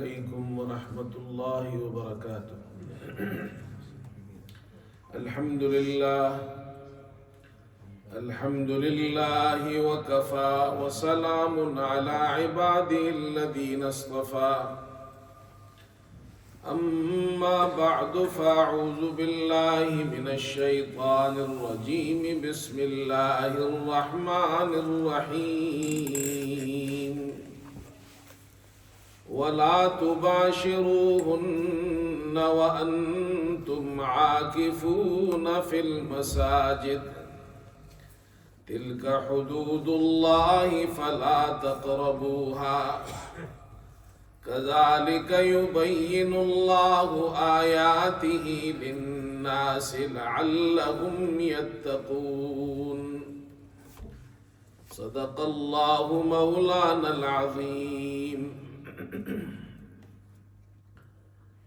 عليكم ورحمة الله وبركاته. الحمد لله وكفى وسلام على عباده الذين اصطفى. أما بعد فأعوذ بالله من الشيطان الرجيم. بسم الله الرحمن الرحيم. ولا تباشروهن وأنتم عاكفون في المساجد تلك حدود الله فلا تقربوها كذلك يبين الله آياته للناس لعلهم يتقون. صدق الله مولانا العظيم.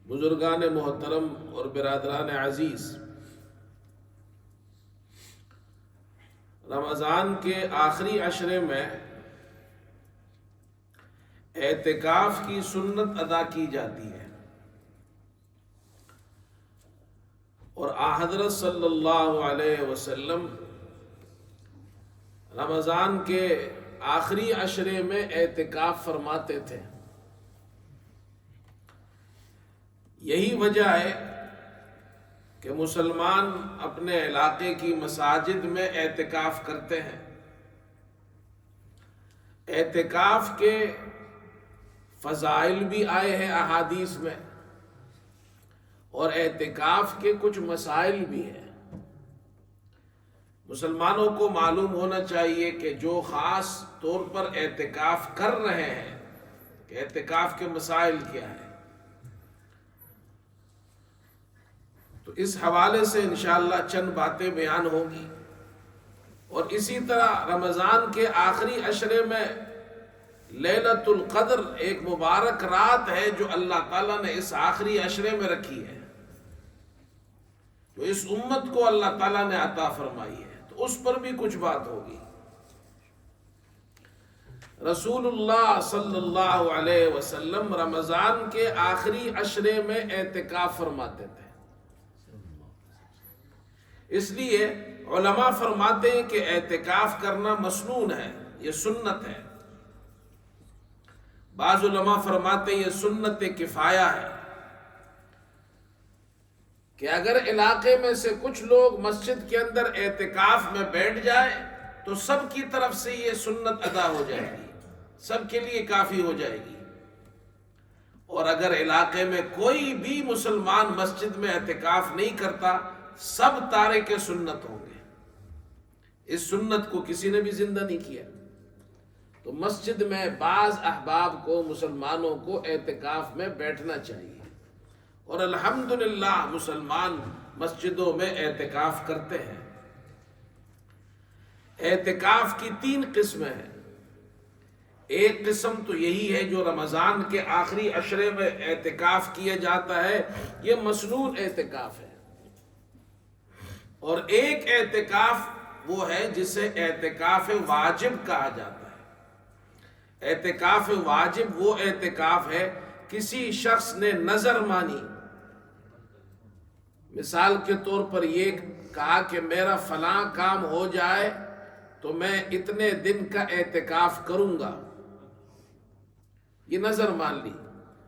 بزرگان محترم اور برادران عزیز، رمضان کے آخری عشرے میں اعتکاف کی سنت ادا کی جاتی ہے، اور حضرت صلی اللہ علیہ وسلم رمضان کے آخری عشرے میں اعتکاف فرماتے تھے. یہی وجہ ہے کہ مسلمان اپنے علاقے کی مساجد میں اعتکاف کرتے ہیں. اعتکاف کے فضائل بھی آئے ہیں احادیث میں، اور اعتکاف کے کچھ مسائل بھی ہیں. مسلمانوں کو معلوم ہونا چاہیے کہ جو خاص طور پر اعتکاف کر رہے ہیں کہ اعتکاف کے مسائل کیا ہیں. تو اس حوالے سے انشاءاللہ چند باتیں بیان ہوں گی. اور اسی طرح رمضان کے آخری عشرے میں لیلۃ القدر ایک مبارک رات ہے جو اللہ تعالیٰ نے اس آخری عشرے میں رکھی ہے، جو اس امت کو اللہ تعالیٰ نے عطا فرمائی ہے، تو اس پر بھی کچھ بات ہوگی. رسول اللہ صلی اللہ علیہ وسلم رمضان کے آخری عشرے میں اعتکاف فرماتے تھے. اس لیے علماء فرماتے ہیں کہ اعتکاف کرنا مسنون ہے، یہ سنت ہے. بعض علماء فرماتے ہیں یہ سنت کفایہ ہے کہ اگر علاقے میں سے کچھ لوگ مسجد کے اندر اعتکاف میں بیٹھ جائے تو سب کی طرف سے یہ سنت ادا ہو جائے گی، سب کے لیے کافی ہو جائے گی. اور اگر علاقے میں کوئی بھی مسلمان مسجد میں اعتکاف نہیں کرتا، سب تارک سنت ہوں گے. اس سنت کو کسی نے بھی زندہ نہیں کیا. تو مسجد میں بعض احباب کو، مسلمانوں کو اعتکاف میں بیٹھنا چاہیے، اور الحمدللہ مسلمان مسجدوں میں اعتکاف کرتے ہیں. اعتکاف کی 3 قسمیں ہیں. ایک قسم تو یہی ہے جو رمضان کے آخری عشرے میں اعتکاف کیا جاتا ہے، یہ مسنون اعتکاف ہے. اور ایک اعتکاف وہ ہے جسے اعتکاف واجب کہا جاتا ہے. اعتکاف واجب وہ اعتکاف ہے کسی شخص نے نظر مانی، مثال کے طور پر یہ کہا کہ میرا فلاں کام ہو جائے تو میں اتنے دن کا اعتکاف کروں گا، یہ نظر مان لی.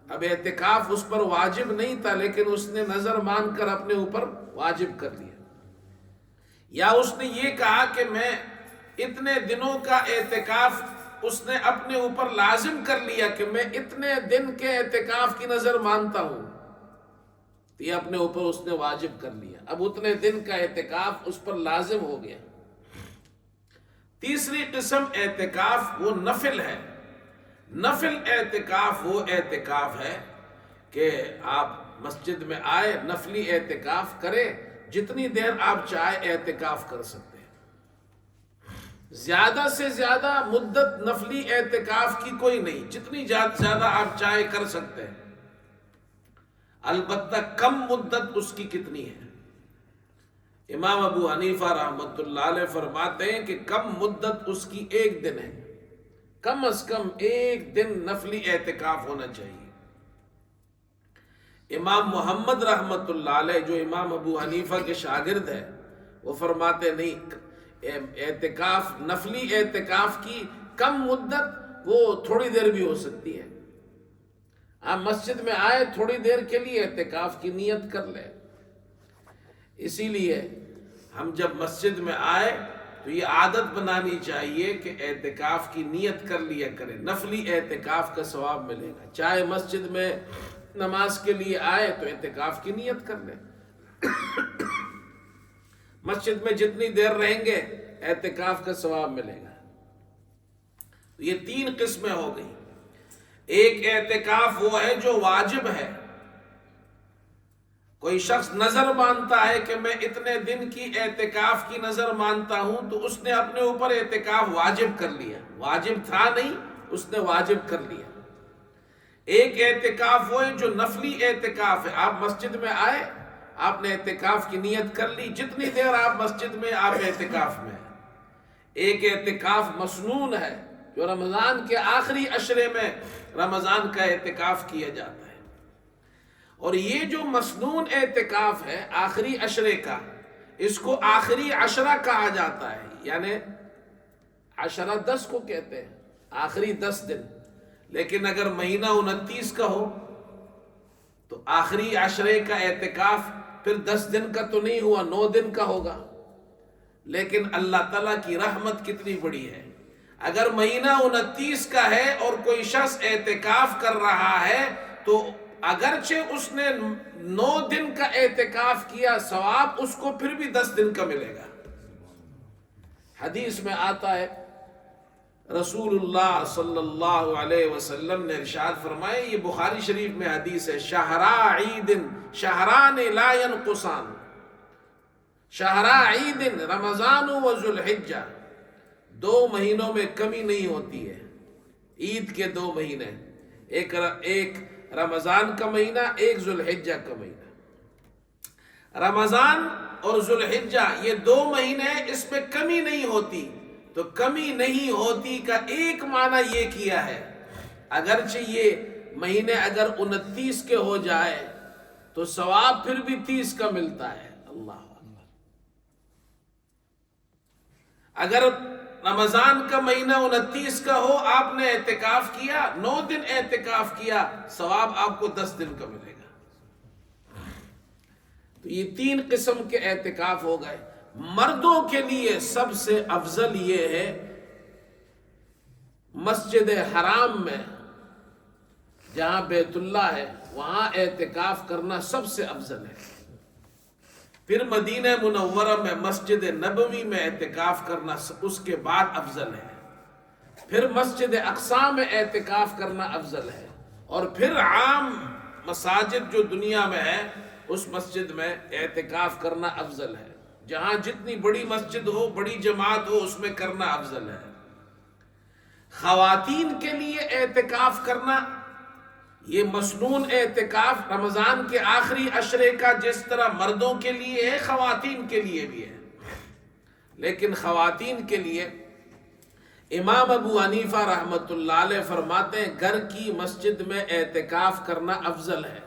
اب اعتکاف اس پر واجب نہیں تھا لیکن اس نے نظر مان کر اپنے اوپر واجب کر لیا. یا اس نے یہ کہا کہ میں اتنے دنوں کا اعتکاف اس نے اپنے اوپر لازم کر لیا کہ میں اتنے دن کے اعتکاف کی نظر مانتا ہوں، تو یہ اپنے اوپر اس نے واجب کر لیا. اب اتنے دن کا اعتکاف اس پر لازم ہو گیا. تیسری قسم اعتکاف وہ نفل ہے. نفل اعتکاف وہ اعتکاف ہے کہ آپ مسجد میں آئے، نفلی اعتکاف کرے، جتنی دیر آپ چاہے اعتکاف کر سکتے ہیں. زیادہ سے زیادہ مدت نفلی اعتکاف کی کوئی نہیں، جتنی زیادہ آپ چاہے کر سکتے ہیں. البتہ کم مدت اس کی کتنی ہے؟ امام ابو حنیفہ رحمۃ اللہ علیہ فرماتے ہیں کہ کم مدت اس کی 1 دن ہے. کم از کم 1 دن نفلی اعتکاف ہونا چاہیے. امام محمد رحمت اللہ علیہ جو امام ابو حنیفہ کے شاگرد ہیں، وہ فرماتے نہیں، اعتکاف نفلی اعتکاف کی کم مدت وہ تھوڑی دیر بھی ہو سکتی ہے۔ آپ مسجد میں آئے، تھوڑی دیر کے لیے اعتکاف کی نیت کر لیں۔ اسی لیے ہم جب مسجد میں آئے تو یہ عادت بنانی چاہیے کہ اعتکاف کی نیت کر لیا کریں، نفلی اعتکاف کا ثواب ملے گا۔ چاہے مسجد میں نماز کے لیے آئے تو اعتکاف کی نیت کر لیں، مسجد میں جتنی دیر رہیں گے اعتکاف کا ثواب ملے گا۔ یہ 3 قسمیں ہو گئی۔ ایک اعتکاف وہ ہے جو واجب ہے، کوئی شخص نظر مانتا ہے کہ میں اتنے دن کی اعتکاف کی نظر مانتا ہوں، تو اس نے اپنے اوپر اعتکاف واجب کر لیا، واجب تھا نہیں، اس نے واجب کر لیا۔ ایک اعتکاف وہ ہے جو نفلی اعتکاف ہے، آپ مسجد میں آئے، آپ نے اعتکاف کی نیت کر لی، جتنی دیر آپ مسجد میں آپ اعتکاف میں ہیں۔ ایک اعتکاف مسنون ہے جو رمضان کے آخری عشرے میں رمضان کا اعتکاف کیا جاتا ہے، اور یہ جو مسنون اعتکاف ہے آخری عشرے کا، اس کو آخری عشرہ کہا جاتا ہے، یعنی عشرہ 10 کو کہتے ہیں، آخری 10 دن۔ لیکن اگر مہینہ 29 کا ہو تو آخری عشرے کا اعتکاف پھر 10 دن کا تو نہیں ہوا، 9 دن کا ہوگا۔ لیکن اللہ تعالیٰ کی رحمت کتنی بڑی ہے، اگر مہینہ 29 کا ہے اور کوئی شخص اعتکاف کر رہا ہے تو اگرچہ اس نے 9 دن کا اعتکاف کیا، ثواب اس کو پھر بھی 10 دن کا ملے گا۔ حدیث میں آتا ہے، رسول اللہ صلی اللہ علیہ وسلم نے ارشاد فرمائے، یہ بخاری شریف میں حدیث ہے، شہرا عید شہران لا ينقصان، شہرا عید رمضان و ذوالحجہ، 2 مہینوں میں کمی نہیں ہوتی ہے، عید کے 2 مہینے، ایک رمضان کا مہینہ، ایک ذوالحجہ کا مہینہ۔ رمضان اور ذوالحجہ یہ 2 مہینے، اس میں کمی نہیں ہوتی۔ تو کمی نہیں ہوتی کا ایک معنی یہ کیا ہے، اگرچہ یہ مہینے اگر 29 کے ہو جائے تو ثواب پھر بھی 30 کا ملتا ہے۔ اللہ اکبر۔ اگر رمضان کا مہینہ 29 کا ہو، آپ نے اعتکاف کیا، 9 دن اعتکاف کیا، ثواب آپ کو 10 دن کا ملے گا۔ تو یہ 3 قسم کے اعتکاف ہو گئے۔ مردوں کے لیے سب سے افضل یہ ہے مسجد حرام میں، جہاں بیت اللہ ہے، وہاں اعتکاف کرنا سب سے افضل ہے۔ پھر مدینہ منورہ میں مسجد نبوی میں اعتکاف کرنا اس کے بعد افضل ہے۔ پھر مسجد اقصی میں اعتکاف کرنا افضل ہے، اور پھر عام مساجد جو دنیا میں ہے اس مسجد میں اعتکاف کرنا افضل ہے۔ جہاں جتنی بڑی مسجد ہو، بڑی جماعت ہو، اس میں کرنا افضل ہے۔ خواتین کے لیے اعتکاف کرنا، یہ مسنون اعتکاف رمضان کے آخری عشرے کا جس طرح مردوں کے لیے ہے، خواتین کے لیے بھی ہے۔ لیکن خواتین کے لیے امام ابو حنیفہ رحمت اللہ علیہ فرماتے ہیں گھر کی مسجد میں اعتکاف کرنا افضل ہے۔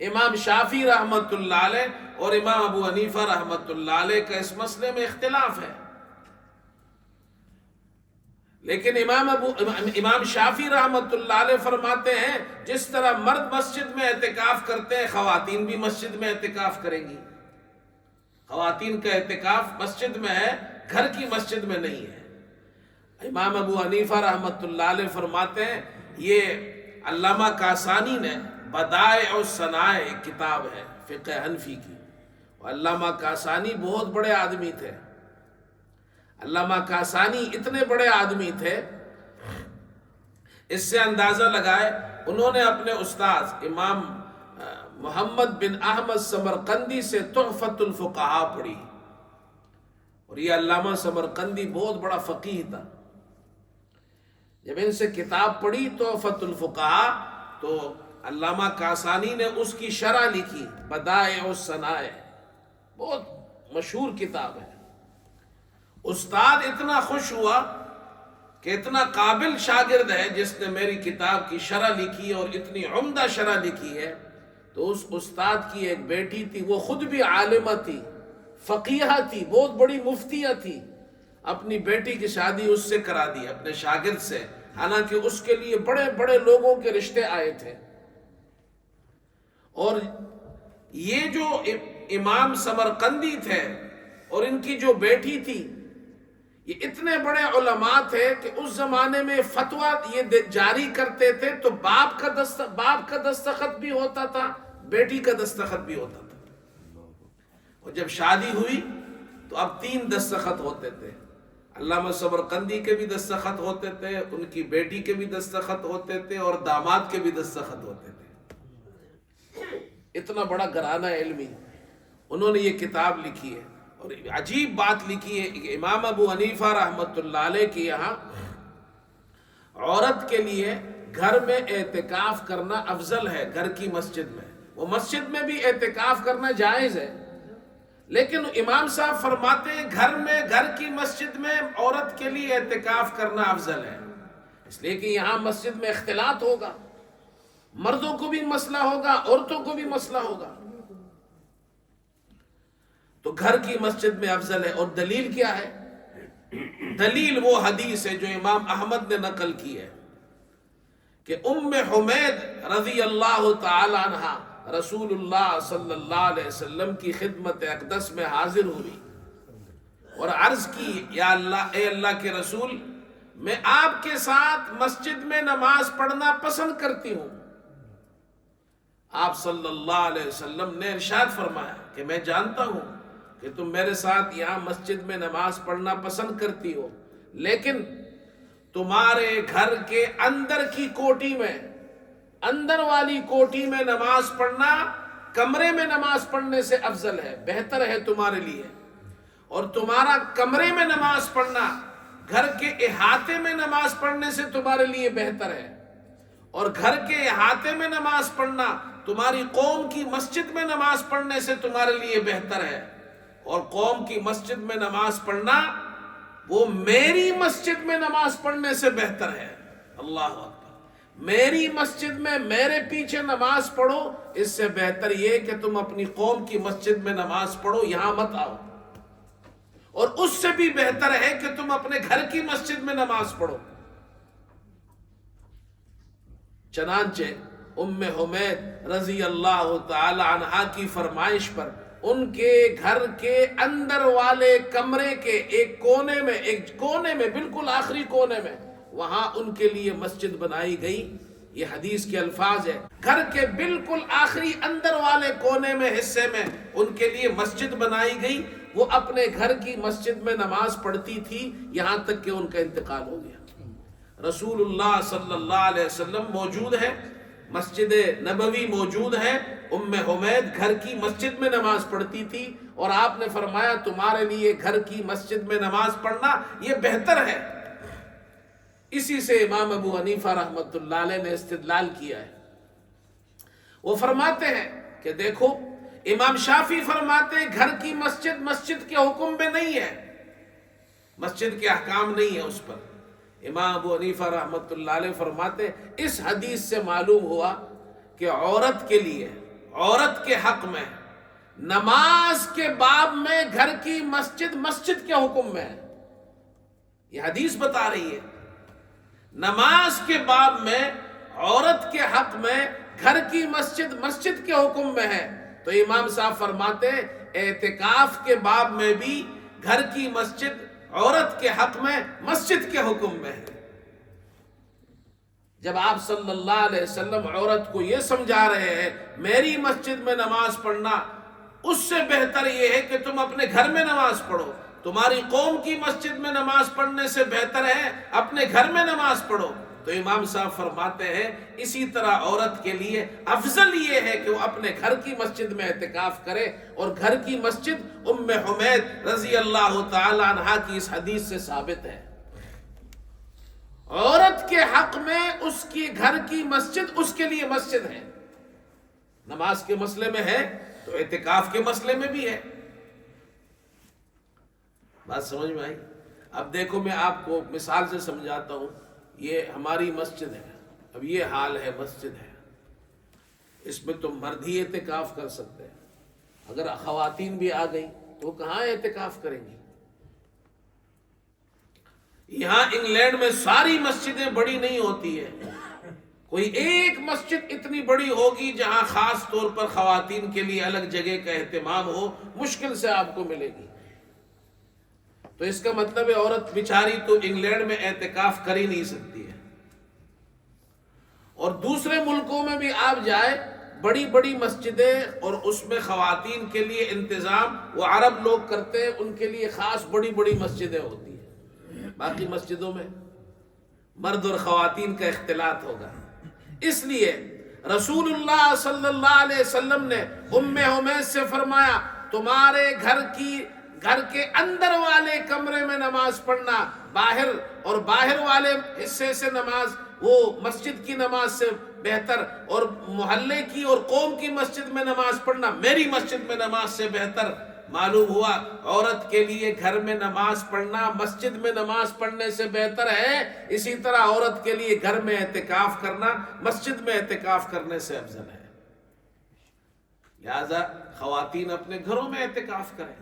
امام شافعی رحمت اللہ علیہ اور امام ابو حنیفہ رحمت اللہ علیہ کا اس مسئلے میں اختلاف ہے، لیکن امام شافعی رحمت اللہ علیہ فرماتے ہیں جس طرح مرد مسجد میں اعتکاف کرتے ہیں، خواتین بھی مسجد میں اعتکاف کریں گی۔ خواتین کا اعتکاف مسجد میں ہے، گھر کی مسجد میں نہیں ہے۔ امام ابو حنیفہ رحمت اللہ علیہ فرماتے ہیں، یہ علامہ کاسانی نے بدائع و صنائع ایک کتاب ہے فقہ حنفی کی، علامہ کاسانی بہت بڑے آدمی تھے۔ علامہ کاسانی اتنے بڑے آدمی تھے، اس سے اندازہ لگائے، انہوں نے اپنے استاد امام محمد بن احمد سمرقندی سے تحفۃ الفقہاء پڑھی، اور یہ علامہ سمرقندی بہت بڑا فقیہ تھا۔ جب ان سے کتاب پڑھی تحفۃ الفقہاء، تو علامہ کاسانی نے اس کی شرح لکھی، بدائع الصنائع، بہت مشہور کتاب ہے۔ استاد اتنا خوش ہوا کہ اتنا قابل شاگرد ہے جس نے میری کتاب کی شرح لکھی ہے اور اتنی عمدہ شرح لکھی ہے، تو اس استاد کی ایک بیٹی تھی، وہ خود بھی عالمہ تھی، فقیہہ تھی، بہت بڑی مفتیہ تھی، اپنی بیٹی کی شادی اس سے کرا دی، اپنے شاگرد سے، حالانکہ اس کے لیے بڑے بڑے لوگوں کے رشتے آئے تھے۔ اور یہ جو امام سمرقندی تھے اور ان کی جو بیٹی تھی، یہ اتنے بڑے علماء تھے کہ اس زمانے میں فتویٰ یہ جاری کرتے تھے تو باپ کا دستخط بھی ہوتا تھا، بیٹی کا دستخط بھی ہوتا تھا، اور جب شادی ہوئی تو اب 3 دستخط ہوتے تھے، علامہ سمرقندی کے بھی دستخط ہوتے تھے، ان کی بیٹی کے بھی دستخط ہوتے تھے، اور داماد کے بھی دستخط ہوتے تھے۔ اتنا بڑا گھرانہ علمی، انہوں نے یہ کتاب لکھی ہے۔ اور عجیب بات لکھی ہے کہ امام ابو حنیفہ رحمۃ اللہ علیہ کے یہاں عورت کے لیے گھر میں اعتکاف کرنا افضل ہے، گھر کی مسجد میں، وہ مسجد میں بھی اعتکاف کرنا جائز ہے، لیکن امام صاحب فرماتے ہیں گھر کی مسجد میں عورت کے لیے اعتکاف کرنا افضل ہے، اس لیے کہ یہاں مسجد میں اختلاط ہوگا، مردوں کو بھی مسئلہ ہوگا، عورتوں کو بھی مسئلہ ہوگا، تو گھر کی مسجد میں افضل ہے۔ اور دلیل کیا ہے؟ دلیل وہ حدیث ہے جو امام احمد نے نقل کی ہے کہ ام حمید رضی اللہ تعالی عنہ رسول اللہ صلی اللہ علیہ وسلم کی خدمت اقدس میں حاضر ہوئی اور عرض کی، یا اللہ، اے اللہ کے رسول، میں آپ کے ساتھ مسجد میں نماز پڑھنا پسند کرتی ہوں۔ آپ صلی اللہ علیہ وسلم نے ارشاد فرمایا کہ میں جانتا ہوں کہ تم میرے ساتھ یہاں مسجد میں نماز پڑھنا پسند کرتی ہو، لیکن تمہارے گھر کے اندر کی کوٹھی میں، اندر والی کوٹھی میں نماز پڑھنا کمرے میں نماز پڑھنے سے افضل ہے، بہتر ہے تمہارے لیے، اور تمہارا کمرے میں نماز پڑھنا گھر کے احاطے میں نماز پڑھنے سے تمہارے لیے بہتر ہے، اور گھر کے احاطے میں نماز پڑھنا تمہاری قوم کی مسجد میں نماز پڑھنے سے تمہارے لیے بہتر ہے، اور قوم کی مسجد میں نماز پڑھنا وہ میری مسجد میں نماز پڑھنے سے بہتر ہے۔ اللہ اکبر، میری مسجد میں میرے پیچھے نماز پڑھو، اس سے بہتر یہ کہ تم اپنی قوم کی مسجد میں نماز پڑھو، یہاں مت آؤ، اور اس سے بھی بہتر ہے کہ تم اپنے گھر کی مسجد میں نماز پڑھو۔ چنانچہ ام حمید رضی اللہ تعالی عنہا کی فرمائش پر ان کے گھر کے اندر والے کمرے کے ایک کونے میں بالکل آخری کونے میں، وہاں ان کے لیے مسجد بنائی گئی۔ یہ حدیث کے الفاظ ہے، گھر کے بالکل آخری اندر والے کونے میں، حصے میں ان کے لیے مسجد بنائی گئی، وہ اپنے گھر کی مسجد میں نماز پڑھتی تھی یہاں تک کہ ان کا انتقال ہو گیا۔ رسول اللہ صلی اللہ علیہ وسلم موجود ہے، مسجد نبوی موجود ہے، ام حمید گھر کی مسجد میں نماز پڑھتی تھی، اور آپ نے فرمایا تمہارے لیے گھر کی مسجد میں نماز پڑھنا یہ بہتر ہے۔ اسی سے امام ابو حنیفہ رحمۃ اللہ علیہ نے استدلال کیا ہے، وہ فرماتے ہیں کہ دیکھو، امام شافعی فرماتے ہیں گھر کی مسجد کے حکم میں نہیں ہے، مسجد کے احکام نہیں ہے اس پر۔ امام ابو حنیفہ رحمۃ اللہ علیہ فرماتے اس حدیث سے معلوم ہوا کہ عورت کے لیے، عورت کے حق میں نماز کے باب میں گھر کی مسجد کے حکم میں ہے۔ یہ حدیث بتا رہی ہے نماز کے باب میں عورت کے حق میں گھر کی مسجد کے حکم میں ہے، تو امام صاحب فرماتے ہیں اعتکاف کے باب میں بھی گھر کی مسجد عورت کے حق میں مسجد کے حکم میں ہے۔ جب آپ صلی اللہ علیہ وسلم عورت کو یہ سمجھا رہے ہیں میری مسجد میں نماز پڑھنا اس سے بہتر یہ ہے کہ تم اپنے گھر میں نماز پڑھو، تمہاری قوم کی مسجد میں نماز پڑھنے سے بہتر ہے اپنے گھر میں نماز پڑھو، تو امام صاحب فرماتے ہیں اسی طرح عورت کے لیے افضل یہ ہے کہ وہ اپنے گھر کی مسجد میں اعتکاف کرے، اور گھر کی مسجد ام حمید رضی اللہ تعالی عنہا کی اس حدیث سے ثابت ہے۔ عورت کے حق میں اس کی گھر کی مسجد اس کے لیے مسجد ہے، نماز کے مسئلے میں ہے تو اعتکاف کے مسئلے میں بھی ہے۔ بات سمجھ میں آئی؟ اب دیکھو میں آپ کو مثال سے سمجھاتا ہوں. یہ ہماری مسجد ہے، اب یہ حال ہے، مسجد ہے، اس میں تو مرد ہی اعتکاف کر سکتے ہیں. اگر خواتین بھی آ گئی تو وہ کہاں اعتکاف کریں گی؟ یہاں انگلینڈ میں ساری مسجدیں بڑی نہیں ہوتی ہے، کوئی ایک مسجد اتنی بڑی ہوگی جہاں خاص طور پر خواتین کے لیے الگ جگہ کا اہتمام ہو، مشکل سے آپ کو ملے گی. تو اس کا مطلب ہے عورت بیچاری تو انگلینڈ میں اعتکاف کر ہی نہیں سکتی ہے. اور دوسرے ملکوں میں بھی آپ جائے، بڑی بڑی مسجدیں اور اس میں خواتین کے لیے انتظام وہ عرب لوگ کرتے ہیں، ان کے لیے خاص بڑی بڑی مسجدیں ہوتی ہیں. باقی مسجدوں میں مرد اور خواتین کا اختلاط ہوگا. اس لیے رسول اللہ صلی اللہ علیہ وسلم نے ام حمیس سے فرمایا تمہارے گھر کے اندر والے کمرے میں نماز پڑھنا باہر اور باہر والے حصے سے نماز وہ مسجد کی نماز سے بہتر، اور محلے کی اور قوم کی مسجد میں نماز پڑھنا میری مسجد میں نماز سے بہتر. معلوم ہوا عورت کے لیے گھر میں نماز پڑھنا مسجد میں نماز پڑھنے سے بہتر ہے، اسی طرح عورت کے لیے گھر میں اعتکاف کرنا مسجد میں اعتکاف کرنے سے افضل ہے. لہذا خواتین اپنے گھروں میں اعتکاف کریں.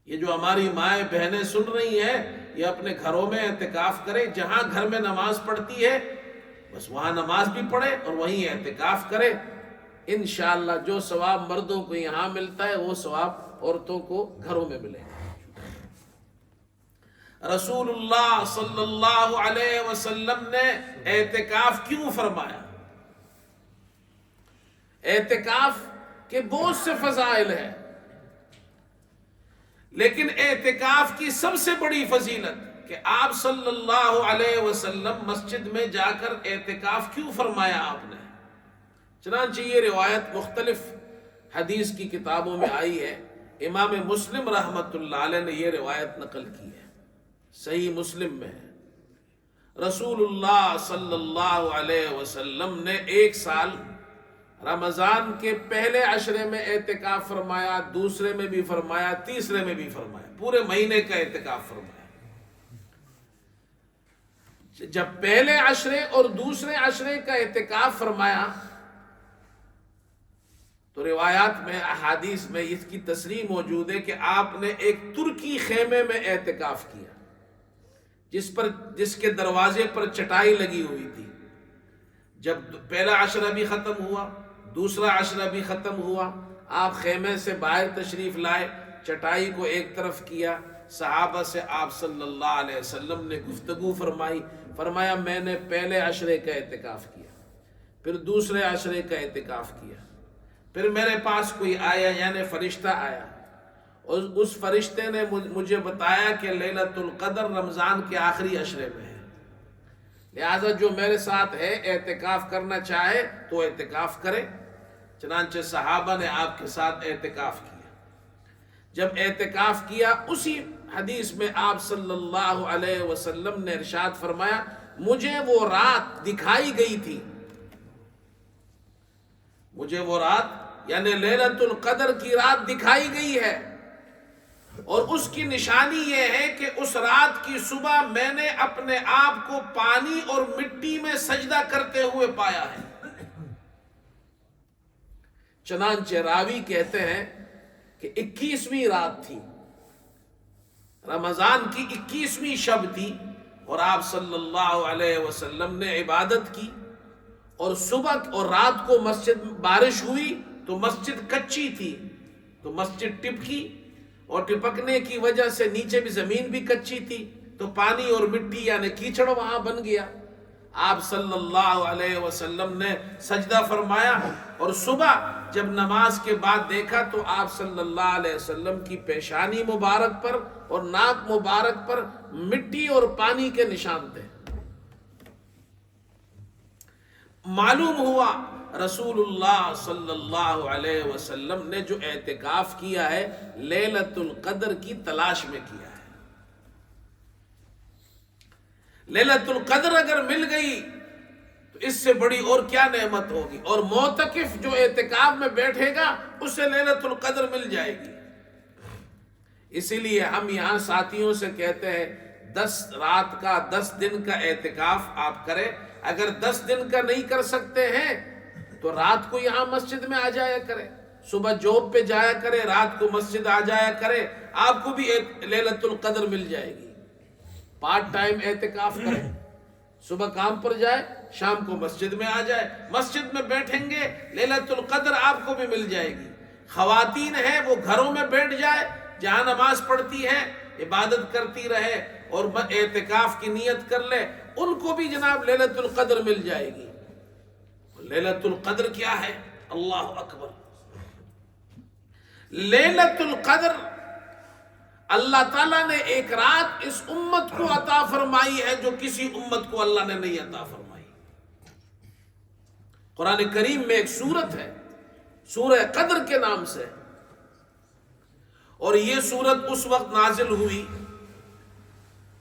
یہ جو ہماری مائیں بہنیں سن رہی ہیں یہ اپنے گھروں میں اعتکاف کریں، جہاں گھر میں نماز پڑھتی ہے بس وہاں نماز بھی پڑھے اور وہیں اعتکاف کرے. انشاءاللہ جو ثواب مردوں کو یہاں ملتا ہے وہ ثواب عورتوں کو گھروں میں ملے گا. رسول اللہ صلی اللہ علیہ وسلم نے اعتکاف کیوں فرمایا؟ اعتکاف کے بہت سے فضائل ہیں، لیکن اعتکاف کی سب سے بڑی فضیلت کہ آپ صلی اللہ علیہ وسلم مسجد میں جا کر اعتکاف کیوں فرمایا آپ نے؟ چنانچہ یہ روایت مختلف حدیث کی کتابوں میں آئی ہے. امام مسلم رحمۃ اللہ علیہ نے یہ روایت نقل کی ہے، صحیح مسلم میں ہے. رسول اللہ صلی اللہ علیہ وسلم نے ایک سال رمضان کے پہلے عشرے میں اعتکاف فرمایا، دوسرے میں بھی فرمایا، تیسرے میں بھی فرمایا، پورے مہینے کا اعتکاف فرمایا. جب پہلے عشرے اور دوسرے عشرے کا اعتکاف فرمایا تو روایات میں احادیث میں اس کی تصریح موجود ہے کہ آپ نے ایک ترکی خیمے میں اعتکاف کیا جس کے دروازے پر چٹائی لگی ہوئی تھی. جب پہلا عشرہ بھی ختم ہوا، دوسرا عشرہ بھی ختم ہوا، آپ خیمے سے باہر تشریف لائے، چٹائی کو ایک طرف کیا، صحابہ سے آپ صلی اللہ علیہ وسلم نے گفتگو فرمایا میں نے پہلے عشرے کا اعتکاف کیا، پھر دوسرے عشرے کا اعتکاف کیا، پھر میرے پاس کوئی آیا یعنی فرشتہ آیا، اور اس فرشتے نے مجھے بتایا کہ لیلۃ القدر رمضان کے آخری عشرے میں ہے، لہذا جو میرے ساتھ ہے اعتکاف کرنا چاہے تو اعتکاف کرے. چنانچہ صحابہ نے آپ کے ساتھ اعتکاف کیا. جب اعتکاف کیا اسی حدیث میں آپ صلی اللہ علیہ وسلم نے ارشاد فرمایا مجھے وہ رات دکھائی گئی تھی، مجھے وہ رات یعنی لیلۃ القدر کی رات دکھائی گئی ہے، اور اس کی نشانی یہ ہے کہ اس رات کی صبح میں نے اپنے آپ کو پانی اور مٹی میں سجدہ کرتے ہوئے پایا ہے. چنانچہ راوی کہتے ہیں کہ 21ویں رات تھی، رمضان کی 21ویں شب تھی، اور آپ صلی اللہ علیہ وسلم نے عبادت کی، اور صبح اور رات کو مسجد بارش ہوئی تو مسجد کچی تھی تو مسجد ٹپکی، اور ٹپکنے کی وجہ سے نیچے بھی زمین بھی کچی تھی تو پانی اور مٹی یعنی کیچڑ وہاں بن گیا. آپ صلی اللہ علیہ وسلم نے سجدہ فرمایا، اور صبح جب نماز کے بعد دیکھا تو آپ صلی اللہ علیہ وسلم کی پیشانی مبارک پر اور ناک مبارک پر مٹی اور پانی کے نشان تھے. معلوم ہوا رسول اللہ صلی اللہ علیہ وسلم نے جو اعتکاف کیا ہے لیلۃ القدر کی تلاش میں کیا ہے. لیلۃ القدر اگر مل گئی تو اس سے بڑی اور کیا نعمت ہوگی، اور معتکف جو اعتکاف میں بیٹھے گا اسے لیلۃ القدر مل جائے گی. اسی لیے ہم یہاں ساتھیوں سے کہتے ہیں 10 رات کا 10 دن کا اعتکاف آپ کریں. اگر 10 دن کا نہیں کر سکتے ہیں تو رات کو یہاں مسجد میں آ جایا کرے, صبح جاب پہ جایا کرے, رات کو مسجد آ جایا کرے, آپ کو بھی لیلۃ القدر مل جائے گی. پارٹ ٹائم اعتکاف کرے, صبح کام پر جائے, شام کو مسجد میں آ جائے, مسجد میں بیٹھیں گے, لیلۃ القدر آپ کو بھی مل جائے گی. خواتین ہیں وہ گھروں میں بیٹھ جائے, جہاں نماز پڑھتی ہے عبادت کرتی رہے اور اعتکاف کی نیت کر لے, ان کو بھی جناب لیلۃ القدر مل جائے گی. لیلۃ القدر کیا ہے؟ اللہ اکبر. لیلۃ القدر اللہ تعالیٰ نے ایک رات اس امت کو عطا فرمائی ہے جو کسی امت کو اللہ نے نہیں عطا فرمائی. قرآن کریم میں ایک سورت ہے سورہ قدر کے نام سے, اور یہ سورت اس وقت نازل ہوئی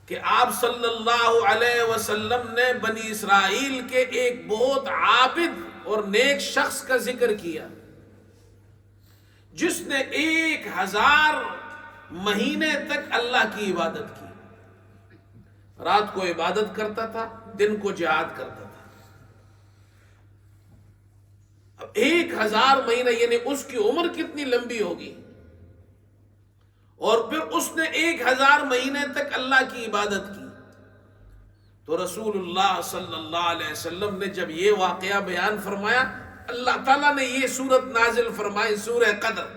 کہ آپ صلی اللہ علیہ وسلم نے بنی اسرائیل کے ایک بہت عابد اور نیک شخص کا ذکر کیا جس نے 1000 مہینے تک اللہ کی عبادت کی. رات کو عبادت کرتا تھا, دن کو جہاد کرتا تھا. اب 1000 مہینے یعنی اس کی عمر کتنی لمبی ہوگی, اور پھر اس نے 1000 مہینے تک اللہ کی عبادت کی. تو رسول اللہ صلی اللہ علیہ وسلم نے جب یہ واقعہ بیان فرمایا, اللہ تعالیٰ نے یہ سورت نازل فرمائی سورہ قدر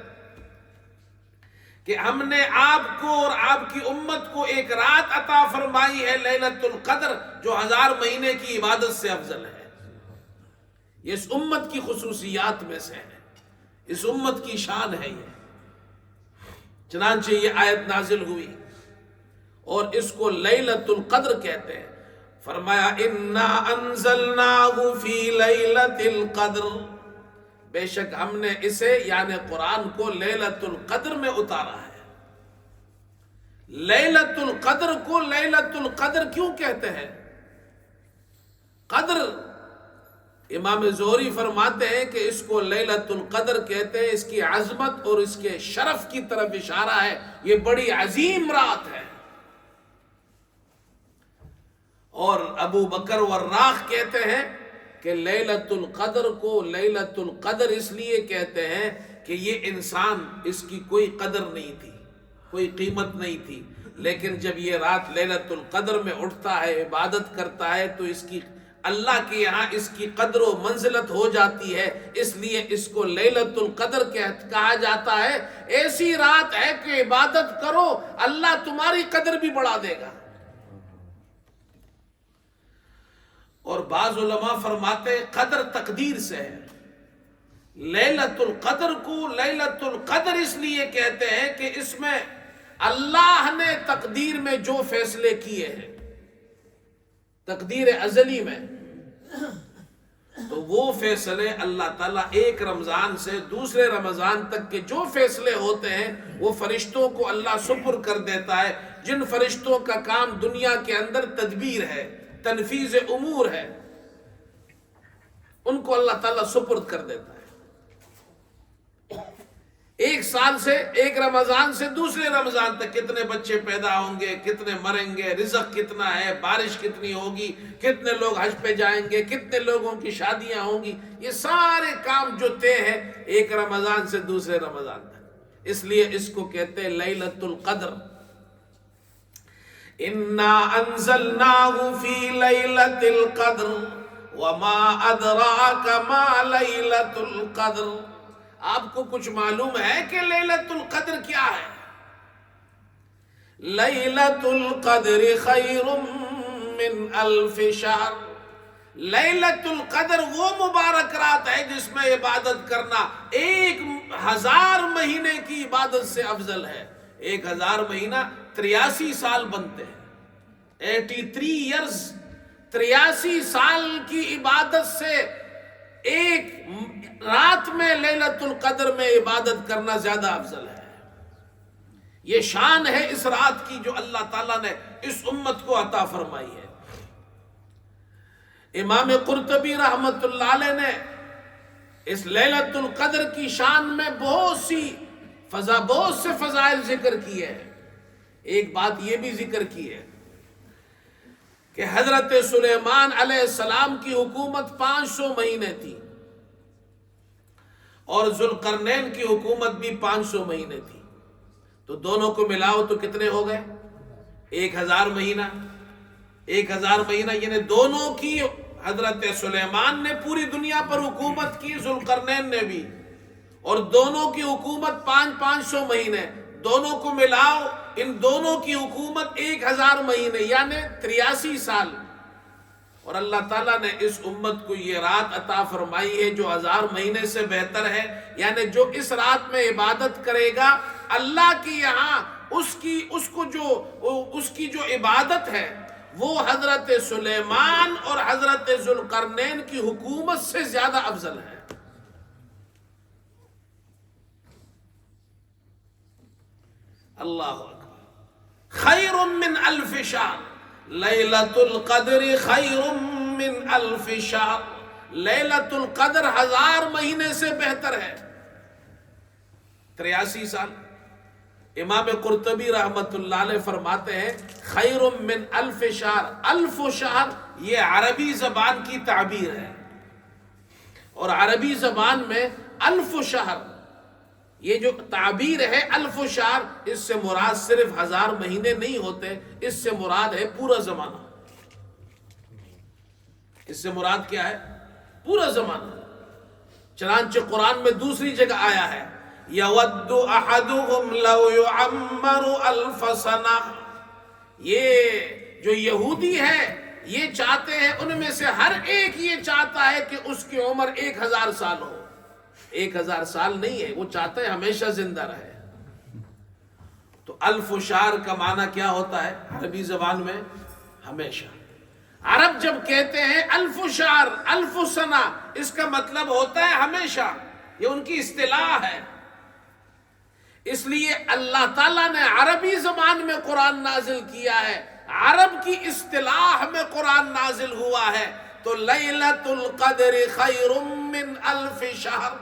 کہ ہم نے آپ کو اور آپ کی امت کو ایک رات عطا فرمائی ہے لیلۃ القدر جو 1000 مہینے کی عبادت سے افضل ہے. یہ اس امت کی خصوصیات میں سے ہے, اس امت کی شان ہے یہ. چنانچہ یہ آیت نازل ہوئی اور اس کو لیلۃ القدر کہتے ہیں. فرمایا انا انزلناہ فی لیلۃ القدر, بے شک ہم نے اسے یعنی قرآن کو لیلۃ القدر میں اتارا ہے. لیلۃ القدر کو لیلۃ القدر کیوں کہتے ہیں؟ قدر, امام زہری فرماتے ہیں کہ اس کو لیلۃ القدر کہتے ہیں, اس کی عظمت اور اس کے شرف کی طرف اشارہ ہے. یہ بڑی عظیم رات ہے. اور ابو بکر وراق کہتے ہیں کہ لیلۃ القدر کو لیلۃ القدر اس لیے کہتے ہیں کہ یہ انسان, اس کی کوئی قدر نہیں تھی, کوئی قیمت نہیں تھی, لیکن جب یہ رات لیلۃ القدر میں اٹھتا ہے, عبادت کرتا ہے, تو اس کی اللہ کے یہاں اس کی قدر و منزلت ہو جاتی ہے. اس لیے اس کو لیلۃ القدر کہا جاتا ہے. ایسی رات ہے کہ عبادت کرو, اللہ تمہاری قدر بھی بڑھا دے گا. اور بعض علماء فرماتے ہیں قدر تقدیر سے ہے. لیلۃ القدر کو لیلۃ القدر اس لیے کہتے ہیں کہ اس میں اللہ نے تقدیر میں جو فیصلے کیے ہیں, تقدیر ازلی میں, تو وہ فیصلے اللہ تعالیٰ ایک رمضان سے دوسرے رمضان تک کے جو فیصلے ہوتے ہیں وہ فرشتوں کو اللہ سپر کر دیتا ہے. جن فرشتوں کا کام دنیا کے اندر تدبیر ہے, تنفیذ امور ہے, ان کو اللہ تعالیٰ سپرد کر دیتا ہے. ایک سال سے, ایک رمضان سے دوسرے رمضان تک کتنے بچے پیدا ہوں گے, کتنے مریں گے, رزق کتنا ہے, بارش کتنی ہوگی, کتنے لوگ حج پہ جائیں گے, کتنے لوگوں کی شادیاں ہوں گی, یہ سارے کام جو طے ہیں ایک رمضان سے دوسرے رمضان تک. اس لیے اس کو کہتے ہیں لیلۃ القدر. انا انزلناہ فی لیلۃ القدر وما ادراک ما لیلۃ القدر. آپ کو کچھ معلوم ہے کہ لیلۃ القدر کیا ہے؟ لیلۃ القدر خیر من الف شہر. لیلۃ القدر وہ مبارک رات ہے جس میں عبادت کرنا 1000 مہینے کی عبادت سے افضل ہے. 1000 مہینہ 83 سال بنتے ہیں, 83 ایئرز, 83 سال کی عبادت سے ایک رات میں لیلۃ القدر میں عبادت کرنا زیادہ افضل ہے. یہ شان ہے اس رات کی جو اللہ تعالیٰ نے اس امت کو عطا فرمائی ہے. امام قرطبی رحمت اللہ علیہ نے اس لیلۃ القدر کی شان میں بہت سی بہت سے فضائل ذکر کیے ہیں. ایک بات یہ بھی ذکر کی ہے کہ حضرت سلیمان علیہ السلام کی حکومت 500 مہینے تھی اور ذوالقرنین کی حکومت بھی 500 مہینے تھی. تو دونوں کو ملاؤ تو کتنے ہو گئے؟ 1000 مہینہ. 1000 مہینہ یعنی دونوں کی، حضرت سلیمان نے پوری دنیا پر حکومت کی، ذوالقرنین نے بھی، اور دونوں کی حکومت 500 مہینے. دونوں کو ملاؤ، ان دونوں کی حکومت 1000 مہینے یعنی 83 سال. اور اللہ تعالیٰ نے اس امت کو یہ رات عطا فرمائی ہے جو 1000 مہینے سے بہتر ہے. یعنی جو اس رات میں عبادت کرے گا اللہ کی یہاں اس کی جو عبادت ہے وہ حضرت سلیمان اور حضرت ذوالقرنین کی حکومت سے زیادہ افضل ہے. اللہ اکبر. خیر من الف شہر، لیلۃ القدر خیر من الف شہر. لیلۃ القدر 1000 مہینے سے بہتر ہے. 83 سال. امام قرطبی رحمت اللہ علیہ فرماتے ہیں خیر من الف شہر. الف شہر یہ عربی زبان کی تعبیر ہے، اور عربی زبان میں الف شہر یہ جو تعبیر ہے الف شہر، اس سے مراد صرف 1000 مہینے نہیں ہوتے، اس سے مراد ہے پورا زمانہ. اس سے مراد کیا ہے؟ پورا زمانہ. چنانچہ قرآن میں دوسری جگہ آیا ہے یود احدهم لو يعمر الف سنہ. یہ جو یہودی ہے یہ چاہتے ہیں، ان میں سے ہر ایک یہ چاہتا ہے کہ اس کی عمر 1000 سال ہو. 1000 سال نہیں ہے، وہ چاہتا ہے ہمیشہ زندہ رہے. تو الف شہر کا معنی کیا ہوتا ہے عربی زبان میں؟ ہمیشہ. عرب جب کہتے ہیں الف شہر الف سنہ، اس کا مطلب ہوتا ہے ہمیشہ. یہ ان کی اصطلاح ہے. اس لیے اللہ تعالیٰ نے عربی زبان میں قرآن نازل کیا ہے، عرب کی اصطلاح میں قرآن نازل ہوا ہے. تو لیلۃ القدر خیر من الف شہر،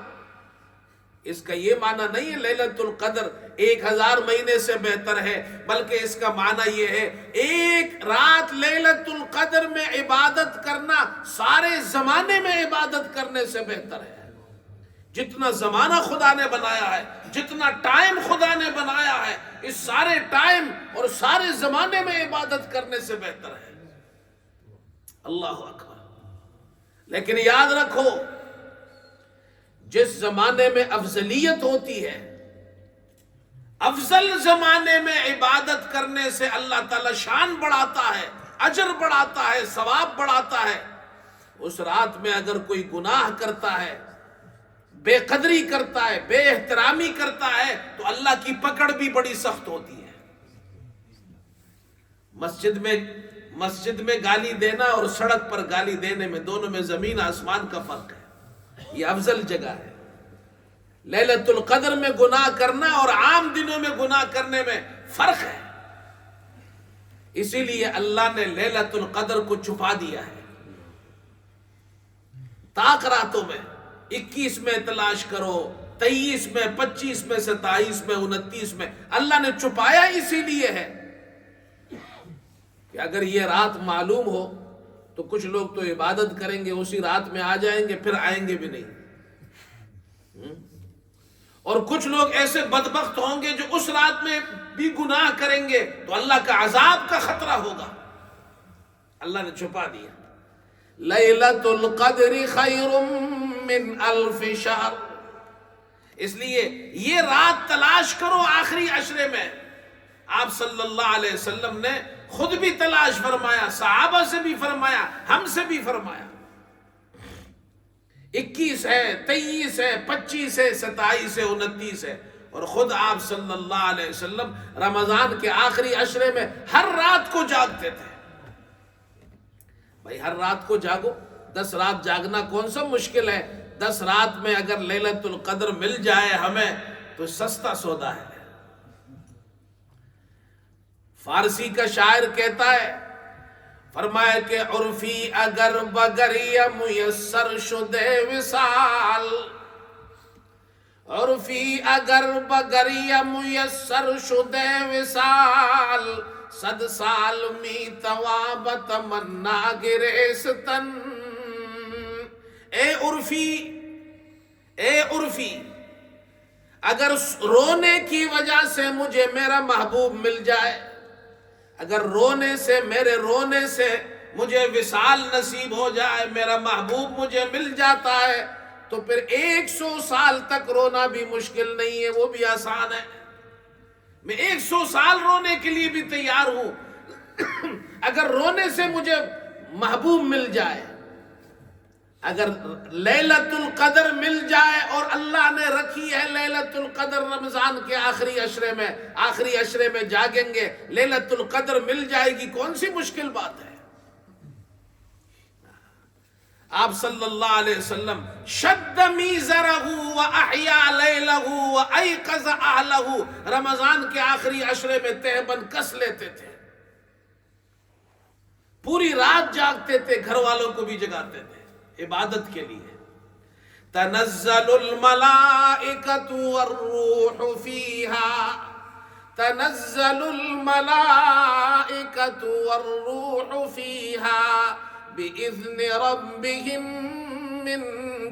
اس کا یہ معنی نہیں ہے لیلۃ القدر 1000 مہینے سے بہتر ہے، بلکہ اس کا معنی یہ ہے ایک رات لیلۃ القدر میں عبادت کرنا سارے زمانے میں عبادت کرنے سے بہتر ہے. جتنا زمانہ خدا نے بنایا ہے، جتنا ٹائم خدا نے بنایا ہے، اس سارے ٹائم اور سارے زمانے میں عبادت کرنے سے بہتر ہے. اللہ اکبر. لیکن یاد رکھو جس زمانے میں افضلیت ہوتی ہے، افضل زمانے میں عبادت کرنے سے اللہ تعالی شان بڑھاتا ہے، اجر بڑھاتا ہے، ثواب بڑھاتا ہے. اس رات میں اگر کوئی گناہ کرتا ہے، بے قدری کرتا ہے، بے احترامی کرتا ہے، تو اللہ کی پکڑ بھی بڑی سخت ہوتی ہے. مسجد میں گالی دینا اور سڑک پر گالی دینے میں، دونوں میں زمین آسمان کا فرق ہے. یہ افضل جگہ ہے. لیلۃ القدر میں گناہ کرنا اور عام دنوں میں گناہ کرنے میں فرق ہے. اسی لیے اللہ نے لیلۃ القدر کو چھپا دیا ہے. طاق راتوں میں 21 میں تلاش کرو، 23 میں، 25 میں، 27 میں، 29 میں. اللہ نے چھپایا اسی لیے ہے کہ اگر یہ رات معلوم ہو تو کچھ لوگ تو عبادت کریں گے، اسی رات میں آ جائیں گے، پھر آئیں گے بھی نہیں. اور کچھ لوگ ایسے بدبخت ہوں گے جو اس رات میں بھی گناہ کریں گے، تو اللہ کا عذاب کا خطرہ ہوگا. اللہ نے چھپا دیا. لیلۃ القدر خیر من الف شہر. اس لیے یہ رات تلاش کرو آخری عشرے میں. آپ صلی اللہ علیہ وسلم نے خود بھی تلاش فرمایا، صحابہ سے بھی فرمایا، ہم سے بھی فرمایا. 21 ہے، 23 ہے، 25 ہے، 27 ہے، 29 ہے. اور خود آپ صلی اللہ علیہ وسلم رمضان کے آخری عشرے میں ہر رات کو جاگتے تھے. بھائی ہر رات کو جاگو. 10 رات جاگنا کون سا مشکل ہے؟ 10 رات میں اگر لیلۃ القدر مل جائے ہمیں تو سستا سودا ہے. فارسی کا شاعر کہتا ہے، فرمایا کہ عرفی اگر بگر یا میسر شدے وصال، عرفی اگر بگریا میسر شدے وصال، 100 سال می تواب تمنا گریستن۔ اے عرفی، اگر رونے کی وجہ سے مجھے میرا محبوب مل جائے، اگر میرے رونے سے مجھے وصال نصیب ہو جائے، میرا محبوب مجھے مل جاتا ہے، تو پھر 100 سال تک رونا بھی مشکل نہیں ہے، وہ بھی آسان ہے۔ میں 100 سال رونے کے لیے بھی تیار ہوں اگر رونے سے مجھے محبوب مل جائے، اگر لیلۃ القدر مل جائے، اور اللہ نے رکھی ہے لیلۃ القدر رمضان کے آخری عشرے میں جاگیں گے، لیلۃ القدر مل جائے گی، کون سی مشکل بات ہے؟ آپ صلی اللہ علیہ وسلم شد میزرہ واحیا لیلہ وایقظ اہلہ، رمضان کے آخری عشرے میں تہبند کس لیتے تھے، پوری رات جاگتے تھے، گھر والوں کو بھی جگاتے تھے عبادت کے لیے۔ تنزل الملائکۃ والروح فیہا، تنزل الملائکۃ والروح فیہا بِإِذْنِ رَبِّهِمْ مِنْ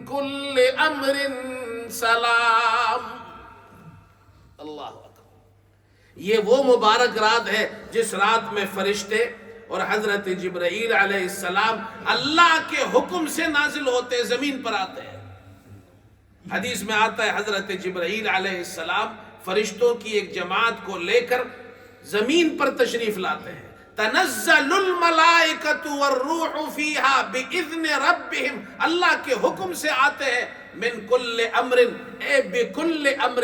كُلِّ أَمْرٍ سلام۔ اللہ اکبر، یہ وہ مبارک رات ہے جس رات میں فرشتے اور حضرت جبرائیل علیہ السلام اللہ کے حکم سے نازل ہوتے، زمین پر آتے ہیں۔ حدیث میں آتا ہے حضرت جبرائیل علیہ السلام فرشتوں کی ایک جماعت کو لے کر زمین پر تشریف لاتے ہیں۔ تنزل الملائکۃ والروح فیہا بِإِذْنِ رَبِّهِمْ، اللہ کے حکم سے آتے ہیں، من کل امر، اے بکل امر،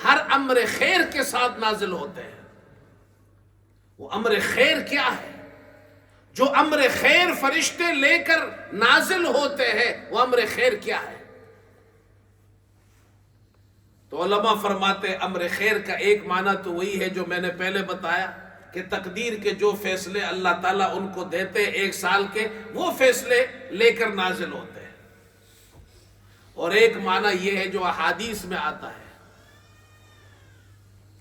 ہر امر خیر کے ساتھ نازل ہوتے ہیں۔ وہ امر خیر کیا ہے؟ جو امر خیر فرشتے لے کر نازل ہوتے ہیں، وہ امر خیر کیا ہے؟ تو علماء فرماتے امر خیر کا ایک معنی تو وہی ہے جو میں نے پہلے بتایا، کہ تقدیر کے جو فیصلے اللہ تعالیٰ ان کو دیتے 1 سال کے، وہ فیصلے لے کر نازل ہوتے ہیں۔ اور ایک معنی یہ ہے جو احادیث میں آتا ہے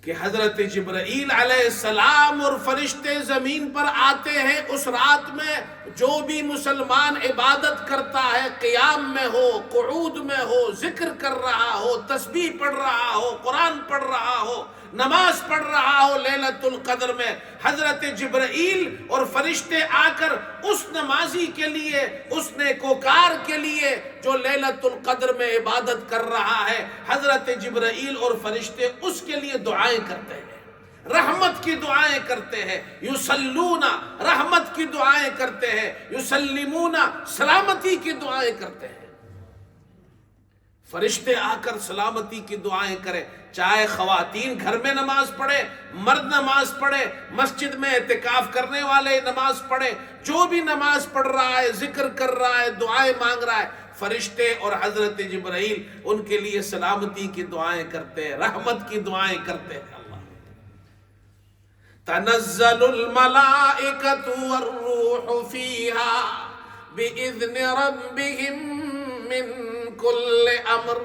کہ حضرت جبرائیل علیہ السلام اور فرشتے زمین پر آتے ہیں اس رات میں، جو بھی مسلمان عبادت کرتا ہے، قیام میں ہو، قعود میں ہو، ذکر کر رہا ہو، تسبیح پڑھ رہا ہو، قرآن پڑھ رہا ہو، نماز پڑھ رہا ہو، لیلۃ القدر میں حضرت جبرائیل اور فرشتے آ کر اس نمازی کے لیے، اس نیکوکار کے لیے جو لیلۃ القدر میں عبادت کر رہا ہے، حضرت جبرائیل اور فرشتے اس کے لیے دعائیں کرتے ہیں، رحمت کی دعائیں کرتے ہیں، یصلون رحمت کی دعائیں کرتے ہیں، یسلمون سلامتی کی دعائیں کرتے ہیں۔ فرشتے آ کر سلامتی کی دعائیں کریں، چاہے خواتین گھر میں نماز پڑھے، مرد نماز پڑھے، مسجد میں اعتکاف کرنے والے نماز پڑھے، جو بھی نماز پڑھ رہا ہے، ذکر کر رہا ہے، دعائیں مانگ رہا ہے، فرشتے اور حضرت جبرائیل ان کے لیے سلامتی کی دعائیں کرتے ہیں، رحمت کی دعائیں کرتے ہیں۔ اللہ تنزل الملائکۃ والروح فیہا بِإِذْنِ رَبِّهِمْ من کل امر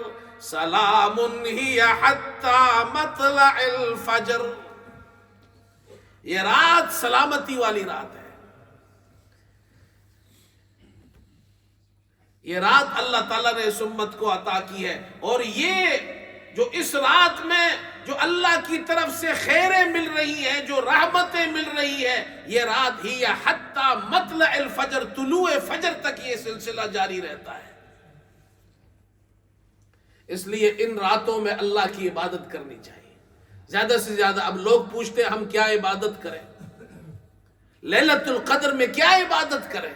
سلام ہی حتی مطلع الفجر۔ یہ رات سلامتی والی رات ہے، یہ رات اللہ تعالیٰ نے اس امت کو عطا کی ہے، اور یہ جو اس رات میں جو اللہ کی طرف سے خیریں مل رہی ہیں، جو رحمتیں مل رہی ہیں، یہ رات ہی حتی مطلع الفجر، طلوع فجر تک یہ سلسلہ جاری رہتا ہے۔ اس لیے ان راتوں میں اللہ کی عبادت کرنی چاہیے زیادہ سے زیادہ۔ اب لوگ پوچھتے ہیں ہم کیا عبادت کریں، لیلۃ القدر میں کیا عبادت کریں؟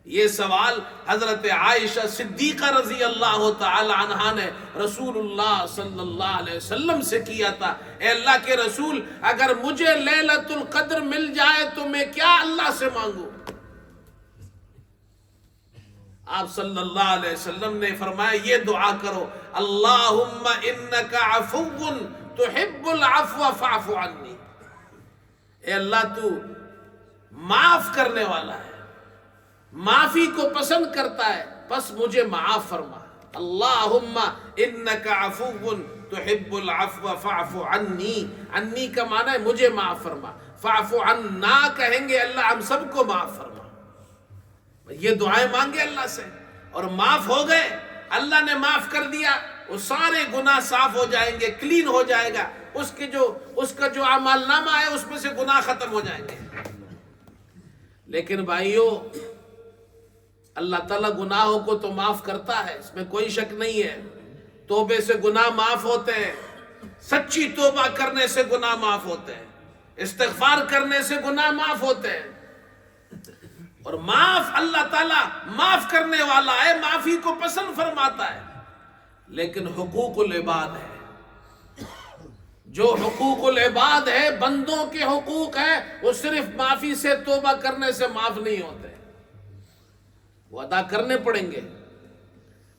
یہ سوال حضرت عائشہ صدیقہ رضی اللہ تعالی عنہا نے رسول اللہ صلی اللہ علیہ وسلم سے کیا تھا، اے اللہ کے رسول، اگر مجھے لیلۃ القدر مل جائے تو میں کیا اللہ سے مانگوں؟ آپ صلی اللہ علیہ وسلم نے فرمایا یہ دعا کرو، اللہم انک عفو تحب العفو فاعف عنی، اے اللہ تو معاف کرنے والا ہے، معافی کو پسند کرتا ہے، بس مجھے معاف فرما۔ اللہم انکا عفو تحب العفو فاعف عنی. عنی کا معنی ہے مجھے معاف فرما. فاعف عنا کہیں گے اللہ ہم سب کو معاف فرما. یہ دعائیں مانگے اللہ سے اور معاف ہو گئے. اللہ نے معاف کر دیا، وہ سارے گناہ صاف ہو جائیں گے، کلین ہو جائے گا. اس کا جو اعمال نامہ ہے اس میں سے گناہ ختم ہو جائیں گے. لیکن بھائیو اللہ تعالیٰ گناہوں کو تو معاف کرتا ہے، اس میں کوئی شک نہیں ہے. توبے سے گناہ معاف ہوتے ہیں، سچی توبہ کرنے سے گناہ معاف ہوتے ہیں، استغفار کرنے سے گناہ معاف ہوتے ہیں. اور معاف اللہ تعالیٰ معاف کرنے والا ہے، معافی کو پسند فرماتا ہے. لیکن حقوق العباد ہے، جو حقوق العباد ہے، بندوں کے حقوق ہیں، وہ صرف معافی سے توبہ کرنے سے معاف نہیں ہوتے، وہ ادا کرنے پڑیں گے.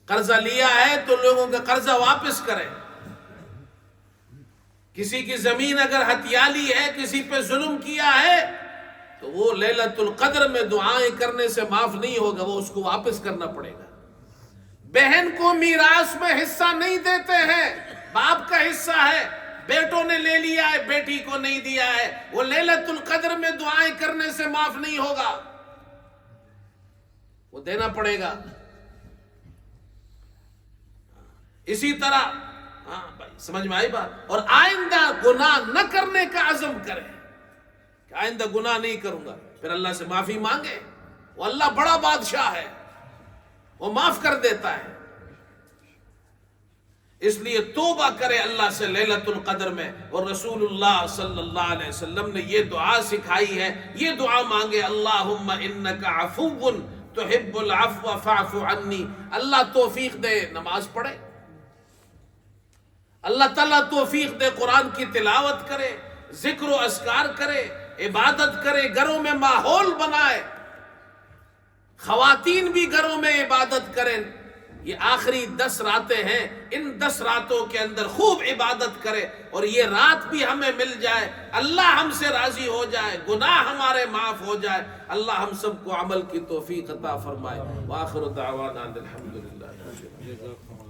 قرضہ لیا ہے تو لوگوں کا قرضہ واپس کریں. کسی کی زمین اگر ہتھیا لی ہے، کسی پہ ظلم کیا ہے، تو وہ لیلۃ القدر میں دعائیں کرنے سے معاف نہیں ہوگا، وہ اس کو واپس کرنا پڑے گا. بہن کو میراث میں حصہ نہیں دیتے ہیں، باپ کا حصہ ہے، بیٹوں نے لے لیا ہے، بیٹی کو نہیں دیا ہے، وہ لیلۃ القدر میں دعائیں کرنے سے معاف نہیں ہوگا، وہ دینا پڑے گا. اسی طرح بھائی سمجھ میں آئی بات. اور آئندہ گناہ نہ کرنے کا عزم کرے کہ آئندہ گناہ نہیں کروں گا، پھر اللہ سے معافی مانگے. وہ اللہ بڑا بادشاہ ہے، وہ معاف کر دیتا ہے. اس لیے توبہ کرے اللہ سے لیلۃ القدر میں. اور رسول اللہ صلی اللہ علیہ وسلم نے یہ دعا سکھائی ہے، یہ دعا مانگے اللہم انکا عفو تحب العفو فاعف عنی. اللہ توفیق دے نماز پڑھے، اللہ تعالیٰ توفیق دے قرآن کی تلاوت کرے، ذکر و اذکار کرے، عبادت کرے، گھروں میں ماحول بنائے، خواتین بھی گھروں میں عبادت کریں. یہ آخری 10 راتیں ہیں، ان 10 راتوں کے اندر خوب عبادت کرے، اور یہ رات بھی ہمیں مل جائے، اللہ ہم سے راضی ہو جائے، گناہ ہمارے معاف ہو جائے. اللہ ہم سب کو عمل کی توفیق عطا فرمائے. وآخر دعوانا الحمدللہ.